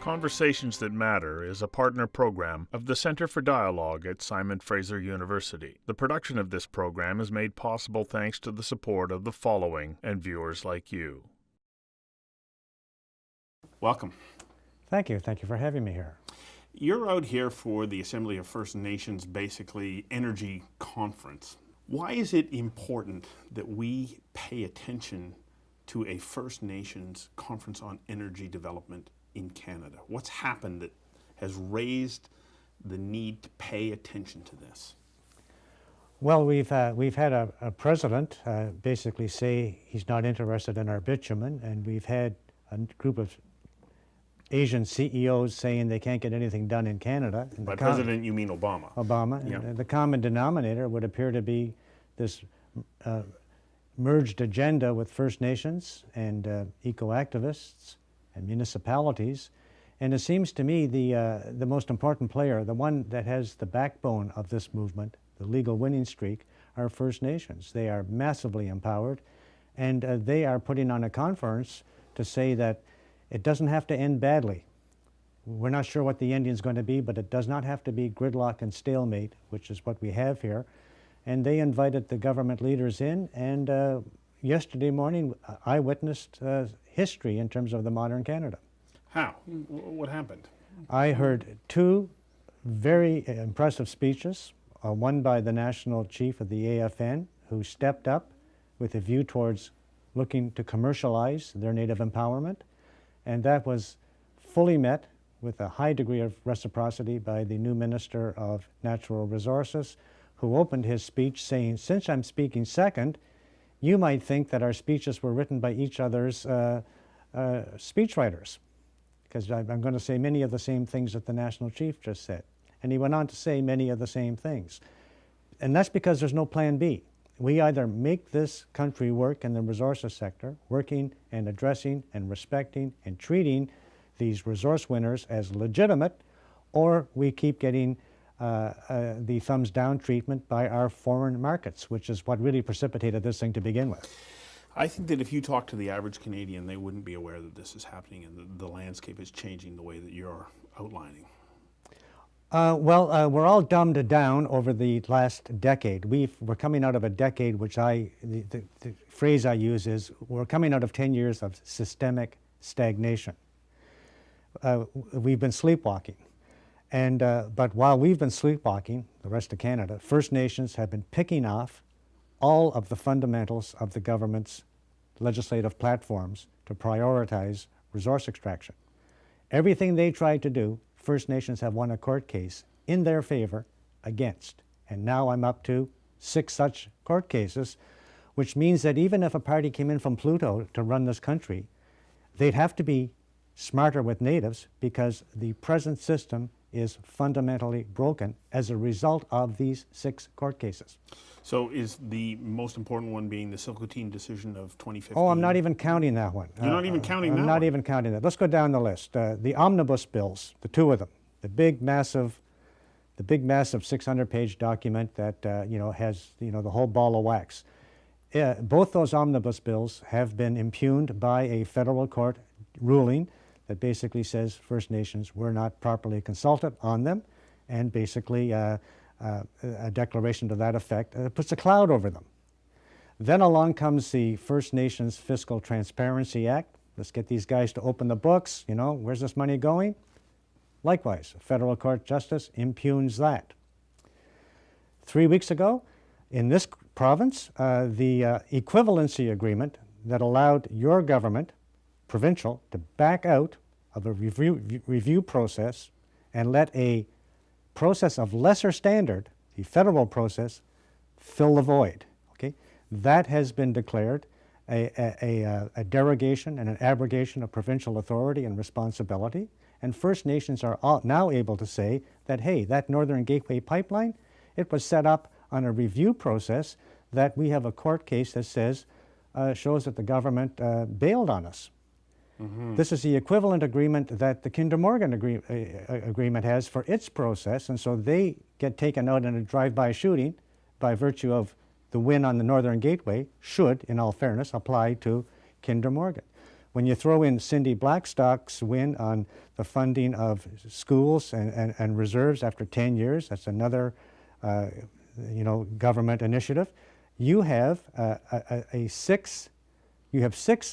Conversations That Matter is a partner program of the Center for Dialogue at Simon Fraser University. The production of this program is made possible thanks to the support of the following and viewers like you. Welcome. Thank you. Thank you for having me here. You're out here for the Assembly of First Nations, basically, energy conference. Why is it important that we pay attention to a First Nations conference on energy development in Canada? What's happened that has raised the need to pay attention to this? Well, we've had a president basically say he's not interested in our bitumen, and we've had a group of Asian CEOs saying they can't get anything done in Canada. And by president, you mean Obama? Obama. Yeah. And the common denominator would appear to be this merged agenda with First Nations and eco-activists and municipalities. And it seems to me the most important player, the one that has the backbone of this movement, the legal winning streak, are First Nations. They are massively empowered, and they are putting on a conference to say that it doesn't have to end badly. We're not sure what the ending is going to be, but it does not have to be gridlock and stalemate, which is what we have here. And they invited the government leaders in, and yesterday morning I witnessed history in terms of the modern Canada. How? What happened? I heard two very impressive speeches, one by the national chief of the AFN, who stepped up with a view towards looking to commercialize their native empowerment, and that was fully met with a high degree of reciprocity by the new Minister of Natural Resources, who opened his speech saying, "Since I'm speaking second, you might think that our speeches were written by each other's speechwriters, because I'm going to say many of the same things that the national chief just said." And he went on to say many of the same things. And that's because there's no plan B. We either make this country work in the resources sector, working and addressing and respecting and treating these resource winners as legitimate, or we keep getting the thumbs down treatment by our foreign markets, which is what really precipitated this thing to begin with. I think that if you talk to the average Canadian, they wouldn't be aware that this is happening and the landscape is changing the way that you're outlining. We're all dumbed down over the last decade. We're coming out of a decade which the phrase I use is, we're coming out of 10 years of systemic stagnation. We've been sleepwalking. But while we've been sleepwalking, the rest of Canada, First Nations have been picking off all of the fundamentals of the government's legislative platforms to prioritize resource extraction. Everything they tried to do, First Nations have won a court case in their favor against. And now I'm up to 6 such court cases, which means that even if a party came in from Pluto to run this country, they'd have to be smarter with natives, because the present system is fundamentally broken as a result of these 6 court cases. So is the most important one being the Silcoteen decision of 2015? Oh, I'm not even counting that one. You're not even counting that one? I'm not even counting that. Let's go down the list. The omnibus bills, the 2 of them, the big massive 600-page document that has the whole ball of wax. Both those omnibus bills have been impugned by a federal court ruling that basically says First Nations were not properly consulted on them, and basically a declaration to that effect puts a cloud over them. Then along comes the First Nations Fiscal Transparency Act. Let's get these guys to open the books. Where's this money going? Likewise, federal court justice impugns that. 3 weeks ago, in this province, the equivalency agreement that allowed your government, provincial, to back out of a review process and let a process of lesser standard, the federal process, fill the void. Okay, that has been declared a derogation and an abrogation of provincial authority and responsibility. And First Nations are now able to say that, hey, that Northern Gateway pipeline, it was set up on a review process that we have a court case that says shows that the government bailed on us. Mm-hmm. This is the equivalent agreement that the Kinder Morgan agreement has for its process, and so they get taken out in a drive-by shooting by virtue of the win on the Northern Gateway should, in all fairness, apply to Kinder Morgan. When you throw in Cindy Blackstock's win on the funding of schools and reserves after 10 years, that's another government initiative. You have six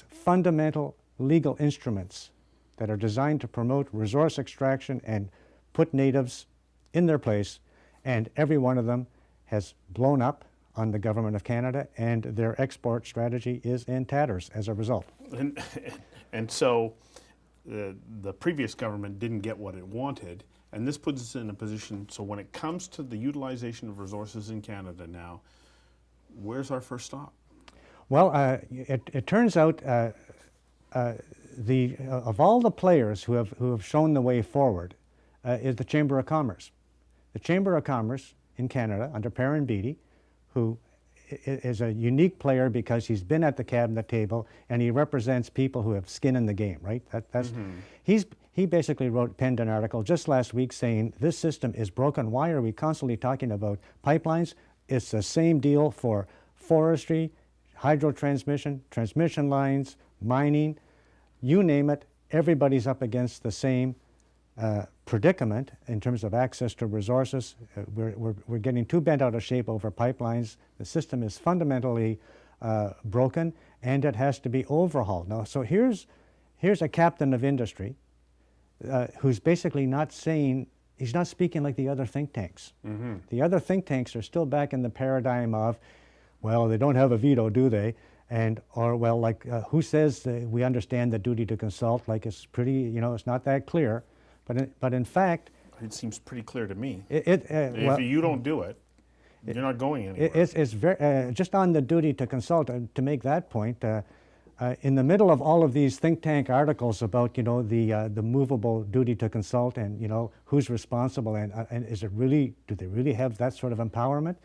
fundamental legal instruments that are designed to promote resource extraction and put natives in their place, and every one of them has blown up on the government of Canada, and their export strategy is in tatters as a result. And so the previous government didn't get what it wanted, and this puts us in a position, so when it comes to the utilization of resources in Canada now, where's our first stop? Well, it turns out of all the players who have shown the way forward is the Chamber of Commerce. The Chamber of Commerce in Canada, under Perrin Beatty, who is a unique player because he's been at the cabinet table and he represents people who have skin in the game, right? He basically penned an article just last week saying this system is broken. Why are we constantly talking about pipelines? It's the same deal for forestry, hydro transmission, transmission lines, mining, you name it. Everybody's up against the same predicament in terms of access to resources. We're getting too bent out of shape over pipelines. The system is fundamentally broken, and it has to be overhauled. Now, so here's a captain of industry who's basically not saying, he's not speaking like the other think tanks. Mm-hmm. The other think tanks are still back in the paradigm of, well, they don't have a veto, do they? Who says we understand the duty to consult? Like, it's pretty, it's not that clear. But in fact, it seems pretty clear to me. If you don't do it, you're not going anywhere. It's very, just on the duty to consult, to make that point, in the middle of all of these think tank articles about, the movable duty to consult and, who's responsible and is it really, do they really have that sort of empowerment?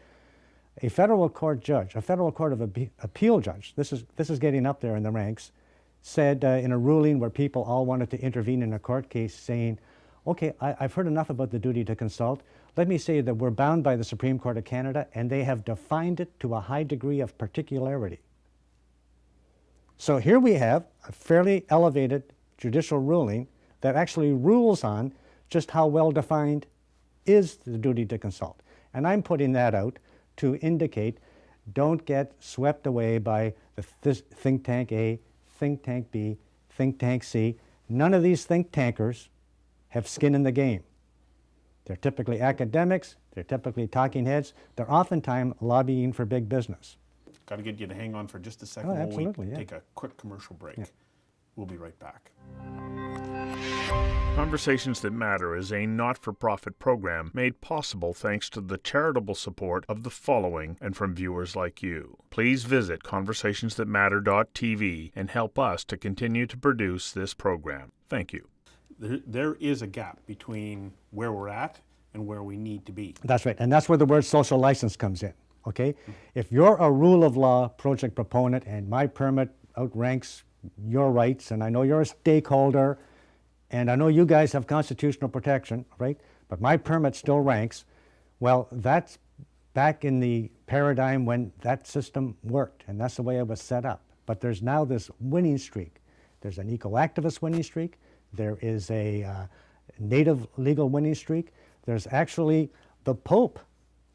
A federal court judge, a federal court of appeal judge, this is getting up there in the ranks, said in a ruling where people all wanted to intervene in a court case saying, okay, I've heard enough about the duty to consult. Let me say that we're bound by the Supreme Court of Canada and they have defined it to a high degree of particularity. So here we have a fairly elevated judicial ruling that actually rules on just how well defined is the duty to consult. And I'm putting that out to indicate, don't get swept away by this think tank A, think tank B, think tank C. None of these think tankers have skin in the game. They're typically academics, they're typically talking heads, they're oftentimes lobbying for big business. Got to get you to hang on for just a second while we take a quick commercial break. Yeah. We'll be right back. Conversations That Matter is a not-for-profit program made possible thanks to the charitable support of the following and from viewers like you. Please visit conversationsthatmatter.tv and help us to continue to produce this program. Thank you. There is a gap between where we're at and where we need to be. That's right, and that's where the word social license comes in, okay? Mm-hmm. If you're a rule of law project proponent and my permit outranks your rights, and I know you're a stakeholder, and I know you guys have constitutional protection, right? But my permit still ranks. Well, that's back in the paradigm when that system worked, and that's the way it was set up. But there's now this winning streak. There's an eco-activist winning streak. There is a native legal winning streak. There's actually the Pope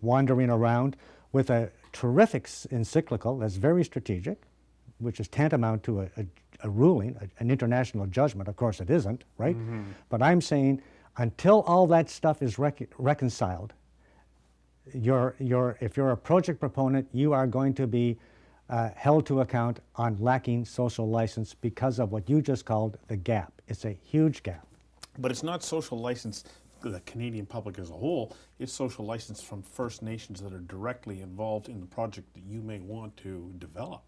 wandering around with a terrific encyclical that's very strategic, which is tantamount to a ruling, an international judgment. Of course it isn't, right? Mm-hmm. But I'm saying until all that stuff is reconciled, if you're a project proponent, you are going to be held to account on lacking social license because of what you just called the gap. It's a huge gap. But it's not social license to the Canadian public as a whole, it's social license from First Nations that are directly involved in the project that you may want to develop.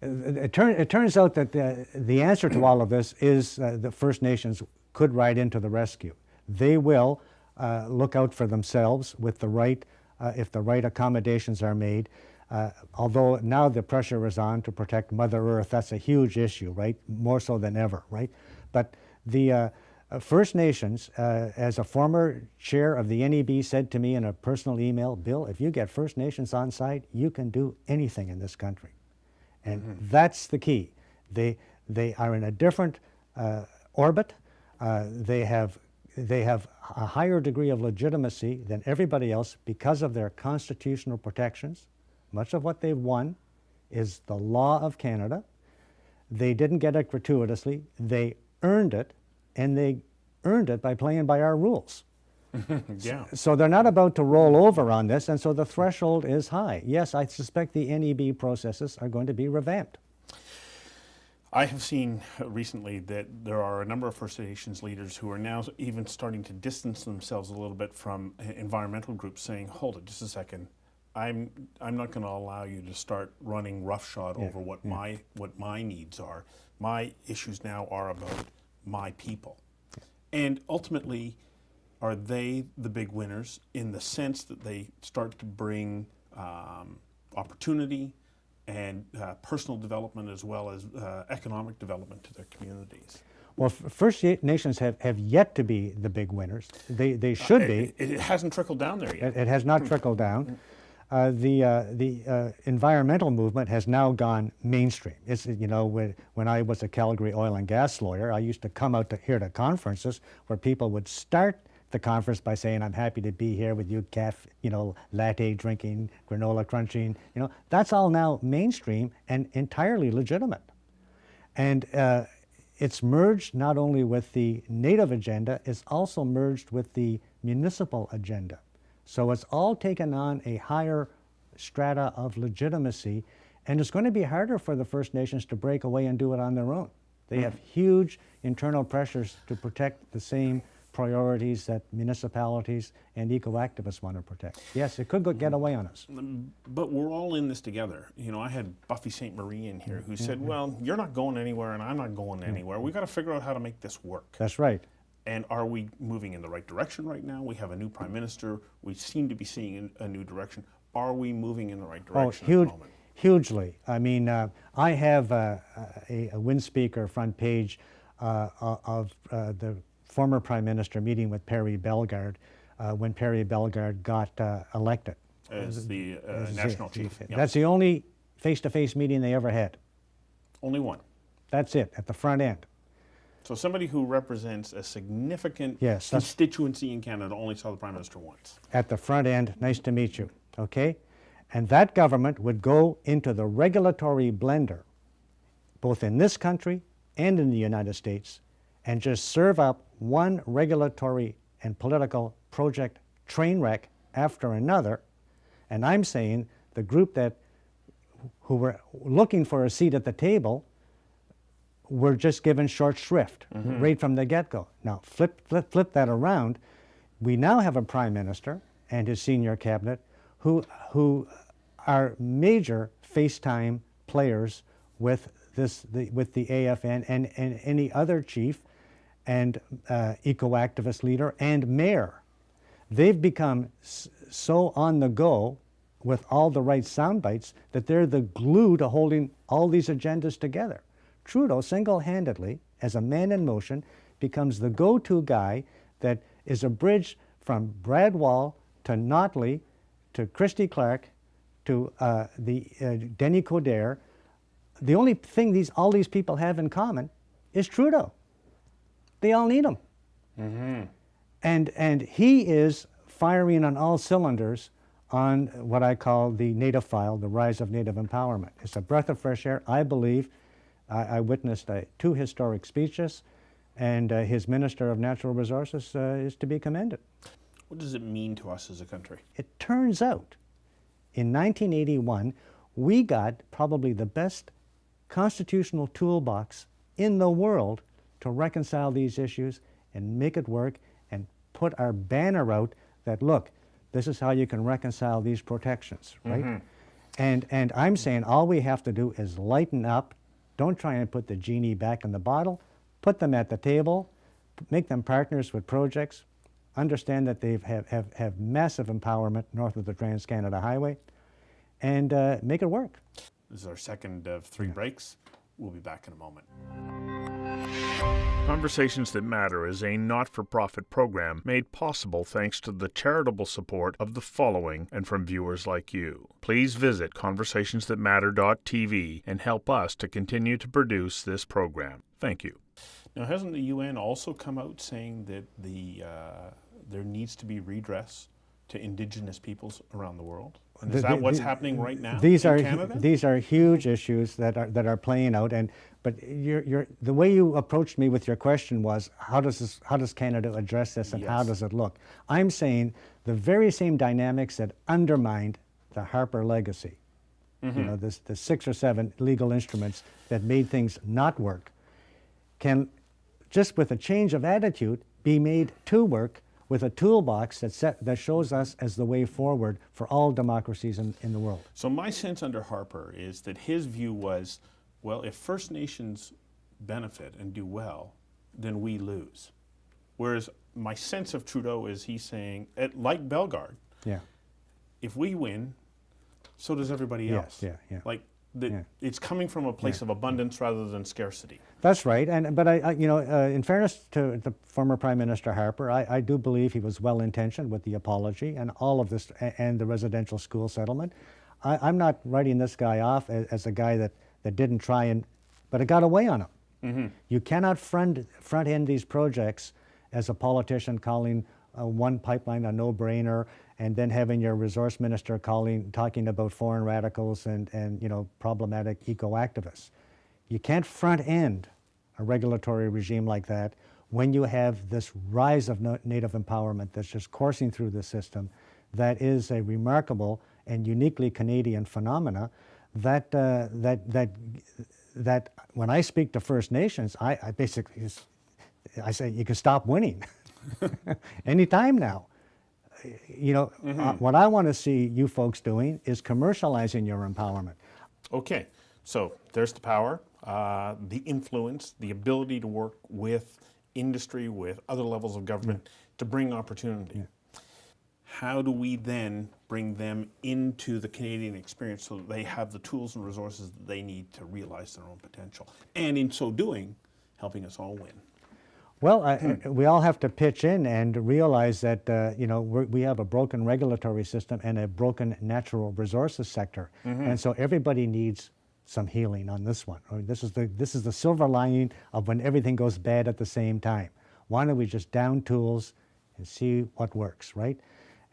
It turns out that the answer to all of this is the First Nations could ride into the rescue. They will look out for themselves with the right, if the right accommodations are made. Although now the pressure is on to protect Mother Earth, that's a huge issue, right? More so than ever, right? But the First Nations, as a former chair of the NEB said to me in a personal email, Bill, if you get First Nations on side, you can do anything in this country. And that's the key. They are in a different orbit. They have a higher degree of legitimacy than everybody else because of their constitutional protections. Much of what they've won is the law of Canada. They didn't get it gratuitously. They earned it, and they earned it by playing by our rules. Yeah. So they're not about to roll over on this, and so the threshold is high. Yes, I suspect the NEB processes are going to be revamped. I have seen recently that there are a number of First Nations leaders who are now even starting to distance themselves a little bit from environmental groups, saying, hold it just a second, I'm not going to allow you to start running roughshod over what my needs are. My issues now are about my people. And ultimately, are they the big winners in the sense that they start to bring opportunity and personal development as well as economic development to their communities? Well, First Nations have yet to be the big winners. They should be. It hasn't trickled down there yet. It has not trickled down. The environmental movement has now gone mainstream. It's, you know, when I was a Calgary oil and gas lawyer, I used to come out here to conferences where people would start the conference by saying, I'm happy to be here with you, latte drinking, granola crunching. You know, that's all now mainstream and entirely legitimate. And it's merged not only with the Native agenda, it's also merged with the municipal agenda. So it's all taken on a higher strata of legitimacy, and it's going to be harder for the First Nations to break away and do it on their own. They have huge internal pressures to protect the same priorities that municipalities and eco-activists want to protect. Yes, it could get away on us. But we're all in this together. You know, I had Buffy St. Marie in here who said, well, you're not going anywhere and I'm not going anywhere. We've got to figure out how to make this work. That's right. And are we moving in the right direction right now? We have a new prime minister. We seem to be seeing a new direction. Are we moving in the right direction at the moment? Hugely. I mean, I have a wind speaker front page of the former Prime Minister meeting with Perry Bellegarde when Perry Bellegarde got elected. As the national chief. Yep. That's the only face-to-face meeting they ever had. Only one. That's it, at the front end. So somebody who represents a significant Yes, constituency in Canada only saw the Prime Minister once. At the front end, nice to meet you, okay? And that government would go into the regulatory blender, both in this country and in the United States, and just serve up one regulatory and political project train wreck after another. And I'm saying the group who were looking for a seat at the table were just given short shrift right from the get-go. Now flip that around. We now have a prime minister and his senior cabinet who are major FaceTime players with the AFN and any other chief and eco-activist leader and mayor. They've become so on the go with all the right sound bites that they're the glue to holding all these agendas together. Trudeau single-handedly, as a man in motion, becomes the go-to guy that is a bridge from Brad Wall to Notley to Christy Clark to Denny Coderre. The only thing all these people have in common is Trudeau. They all need him. And he is firing on all cylinders on what I call the Native file, the rise of Native empowerment. It's a breath of fresh air. I believe I witnessed 2 historic speeches, and his Minister of Natural Resources is to be commended. What does it mean to us as a country? It turns out, in 1981, we got probably the best constitutional toolbox in the world to reconcile these issues and make it work and put our banner out that, look, this is how you can reconcile these protections, right? And I'm saying all we have to do is lighten up. Don't try and put the genie back in the bottle. Put them at the table. Make them partners with projects. Understand that they have massive empowerment north of the Trans-Canada Highway, and make it work. This is our second of 3 breaks. We'll be back in a moment. Conversations That Matter is a not-for-profit program made possible thanks to the charitable support of the following and from viewers like you. Please visit conversationsthatmatter.tv and help us to continue to produce this program. Thank you. Now, hasn't the UN also come out saying that there needs to be redress to indigenous peoples around the world? And is that what's happening right now in Canada? These are huge issues that are playing out. But the way you approached me with your question was, how does Canada address this, and how does it look? I'm saying the very same dynamics that undermined the Harper legacy, the 6 or 7 legal instruments that made things not work, can, just with a change of attitude, be made to work with a toolbox that shows us as the way forward for all democracies in the world. So my sense under Harper is that his view was, well, if First Nations benefit and do well, then we lose. Whereas my sense of Trudeau is he's saying, like Bellegarde, if we win, so does everybody else. Like it's coming from a place of abundance rather than scarcity. That's right, but in fairness to the former Prime Minister Harper, I do believe he was well-intentioned with the apology and all of this, and the residential school settlement. I'm not writing this guy off as a guy that didn't try, but it got away on him. You cannot front end these projects as a politician calling one pipeline a no-brainer, and then having your resource minister talking about foreign radicals and problematic eco-activists. You can't front end a regulatory regime like that when you have this rise of Native empowerment that's just coursing through the system. That is a remarkable and uniquely Canadian phenomena that when I speak to First Nations, I basically say you can stop winning anytime now. What I want to see you folks doing is commercializing your empowerment. Okay, so there's the power, the influence, the ability to work with industry, with other levels of government to bring opportunity. How do we then bring them into the Canadian experience so that they have the tools and resources that they need to realize their own potential? And in so doing, helping us all win. Well, we all have to pitch in and realize that we have a broken regulatory system and a broken natural resources sector, and so everybody needs some healing on this one. I mean, this is the silver lining of when everything goes bad at the same time. Why don't we just down tools and see what works, right?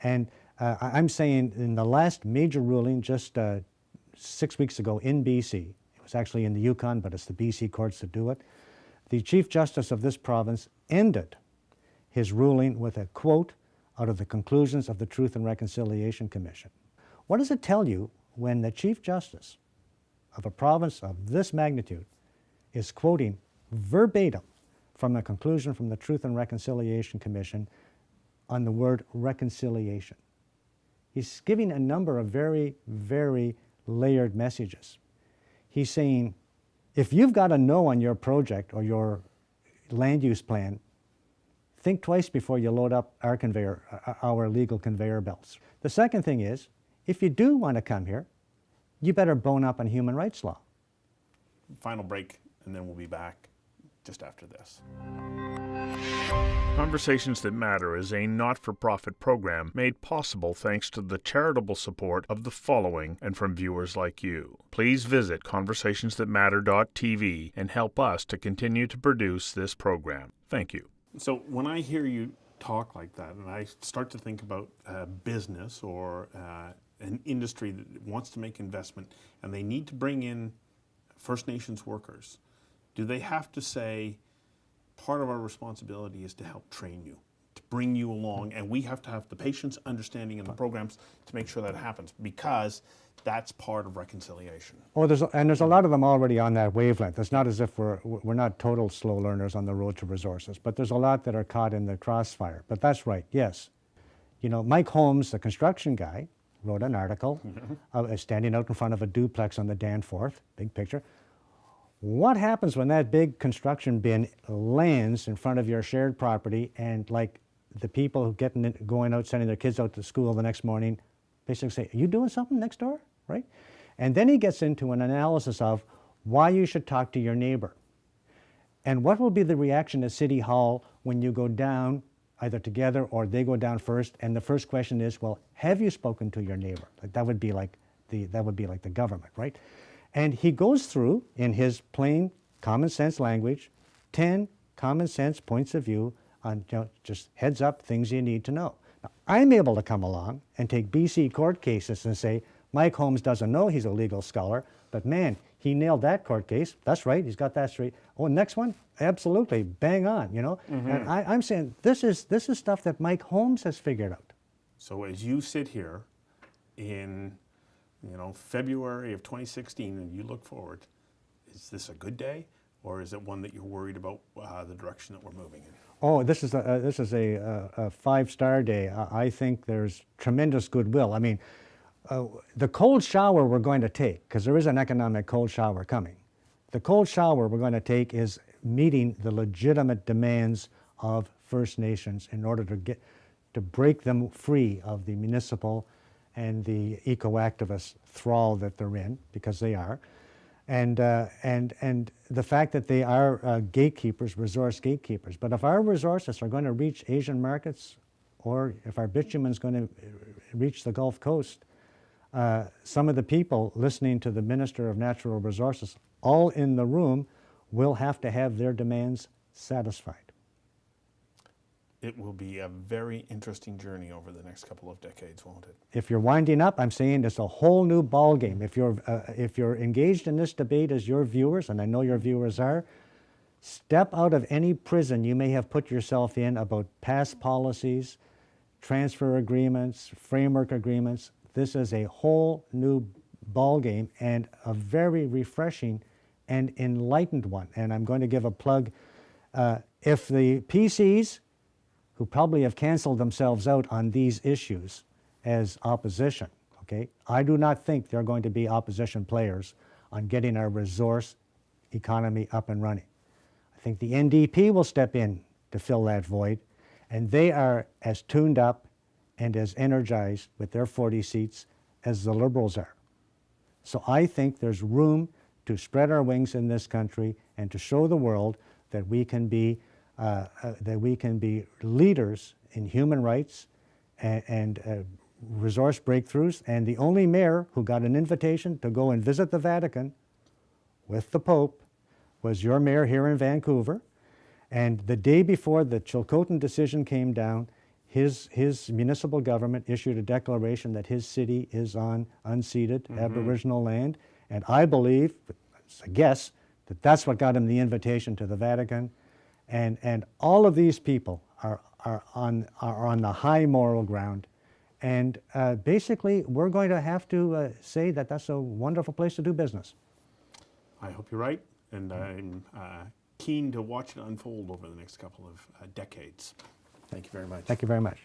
And I'm saying in the last major ruling just 6 weeks ago in BC, it was actually in the Yukon, but it's the BC courts that do it. The Chief Justice of this province ended his ruling with a quote out of the conclusions of the Truth and Reconciliation Commission. What does it tell you when the Chief Justice of a province of this magnitude is quoting verbatim from a conclusion from the Truth and Reconciliation Commission on the word reconciliation? He's giving a number of very, very layered messages. He's saying, if you've got a no on your project or your land use plan, think twice before you load up our legal conveyor belts. The second thing is, if you do want to come here, you better bone up on human rights law. Final break, and then we'll be back just after this. Conversations That Matter is a not-for-profit program made possible thanks to the charitable support of the following and from viewers like you. Please visit conversationsthatmatter.tv and help us to continue to produce this program. Thank you. So when I hear you talk like that, and I start to think about business or an industry that wants to make investment, and they need to bring in First Nations workers, do they have to say, part of our responsibility is to help train you, to bring you along, and we have to have the patience, understanding, and the programs to make sure that happens, because that's part of reconciliation. Oh, there's a lot of them already on that wavelength. It's not as if we're not total slow learners on the road to resources, but there's a lot that are caught in the crossfire. But that's right, yes. Mike Holmes, the construction guy, wrote an article standing out in front of a duplex on the Danforth, big picture. What happens when that big construction bin lands in front of your shared property, and like the people going out, sending their kids out to school the next morning, basically say, are you doing something next door, right? And then he gets into an analysis of why you should talk to your neighbor. And what will be the reaction at City Hall when you go down, either together or they go down first, and the first question is, well, have you spoken to your neighbor? Like, that would be like the government, right? And he goes through, in his plain common sense language, 10 common sense points of view on, just heads up, things you need to know. Now, I'm able to come along and take BC court cases and say, Mike Holmes doesn't know he's a legal scholar, but man, he nailed that court case. That's right, he's got that straight. Oh, next one? Absolutely, bang on, And I'm saying this is stuff that Mike Holmes has figured out. So as you sit here in, February of 2016, and you look forward, is this a good day, or is it one that you're worried about the direction that we're moving in? Oh, this is a 5-star day. I think there's tremendous goodwill. I mean, the cold shower we're going to take, because there is an economic cold shower coming, the cold shower we're going to take is meeting the legitimate demands of First Nations in order to break them free of the municipal and the eco-activist thrall that they're in, because they are. And the fact that they are gatekeepers, resource gatekeepers. But if our resources are going to reach Asian markets, or if our bitumen is going to reach the Gulf Coast, some of the people listening to the Minister of Natural Resources, all in the room, will have to have their demands satisfied. It will be a very interesting journey over the next couple of decades, won't it? If you're winding up, I'm saying it's a whole new ball game. If you're engaged in this debate as your viewers, and I know your viewers are, step out of any prison you may have put yourself in about past policies, transfer agreements, framework agreements. This is a whole new ball game, and a very refreshing and enlightened one. And I'm going to give a plug. If the PCs, who probably have canceled themselves out on these issues as opposition, okay, I do not think they're going to be opposition players on getting our resource economy up and running. I think the NDP will step in to fill that void, and they are as tuned up and as energized with their 40 seats as the Liberals are. So I think there's room to spread our wings in this country and to show the world that we can be leaders in human rights and resource breakthroughs. And the only mayor who got an invitation to go and visit the Vatican with the Pope was your mayor here in Vancouver. And the day before the Chilcotin decision came down, his municipal government issued a declaration that his city is on unceded Aboriginal land. And I believe, it's a guess, that that's what got him the invitation to the Vatican. And all of these people are on the high moral ground. And basically, we're going to have to say that that's a wonderful place to do business. I hope you're right, and I'm keen to watch it unfold over the next couple of decades. Thank you very much. Thank you very much.